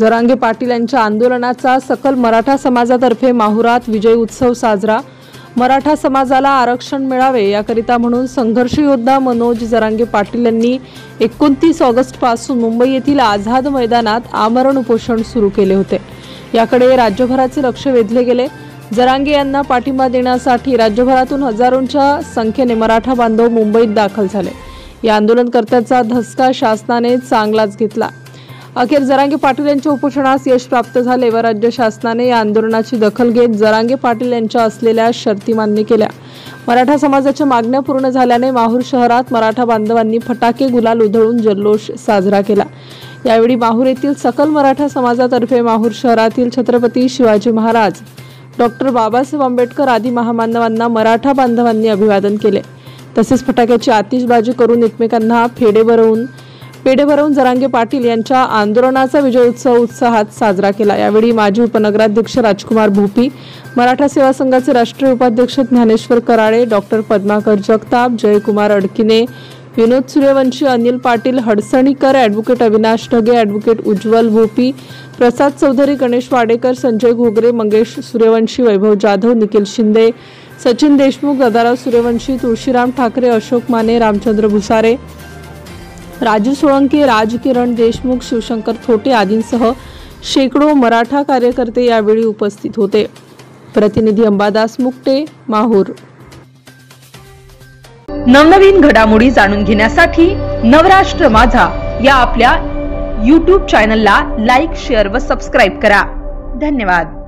जरांगे पाटील यांच्या आंदोलनाचा सकल मराठा समाजातर्फे माहुरात विजय उत्सव साजरा। मराठा समाजाला आरक्षण मिळावे याकरिता म्हणून संघर्ष योद्धा मनोज जरांगे पाटील यांनी 29 ऑगस्ट पासून मुंबई येथील आझाद मैदानात आमरण उपोषण सुरू केले होते। याकडे राज्यभराचे लक्ष वेधले गेले। जरांगे यांना पाठिंबा देण्यासाठी राज्यभरातून हजारोंच्या संख्येने मराठा बांधव मुंबईत दाखल झाले। या आंदोलनकर्त्यांचा धसका शासनाने चांगलाच घेतला। अखेर जरांगे पाटील यांच्या उपोषणास यश प्राप्त झाले व राज्य शासनाने या आंदोलनाची दखल घेत जरांगे पाटील यांच्या असलेल्या शर्ती मान्य केल्या। मराठा समाजाच्या मागण्या पूर्ण झाल्याने माहूर शहरात मराठा बांधवांनी फटाके गुलाल उधळून जल्लोष साजरा केला। यावेळी माहूर येथील सकल मराठा समाजातर्फे माहूर शहरातील छत्रपती शिवाजी महाराज, डॉक्टर बाबासाहेब आंबेडकर आदी महामानवांना मराठा बांधवांनी अभिवादन केले। तसेच फटाक्याची आतिषबाजी करून एकमेकांना पेढे भरवून जरांगे पाटील यांच्या आंदोलनाचा विजय उत्सव उत्साहात साजरा केला। यावेळी माजी उपनगराध्यक्ष राजकुमार भोपी, मराठा सेवा संघाचे राष्ट्रीय उपाध्यक्ष ज्ञानेश्वर कराळे, डॉक्टर पद्माकर जगताप, जयकुमार अडकिने, विनोद सूर्यवंशी, अनिल पाटील हडसणीकर, ॲडव्होकेट अविनाश ढगे, ॲडव्होकेट उज्ज्वल भोपी, प्रसाद चौधरी, गणेश वाडेकर, संजय घोगरे, मंगेश सूर्यवंशी, वैभव जाधव, निखिल शिंदे, सचिन देशमुख, दादाराव सूर्यवंशी, तुळशीराम ठाकरे, अशोक माने, रामचंद्र भुसारे, राजू सोळंके, राजकिरण देशमुख, शिवशंकर थोटे आदींसह शेकडो मराठा कार्यकर्ते यावेळी उपस्थित होते। प्रतिनिधी अंबादास मुक्टे, माहूर। नवनवीन घडामोडी जाणून घेण्यासाठी नवराष्ट्र माझा या आपल्या YouTube चॅनलला लाईक, शेअर व सबस्क्राईब करा। धन्यवाद।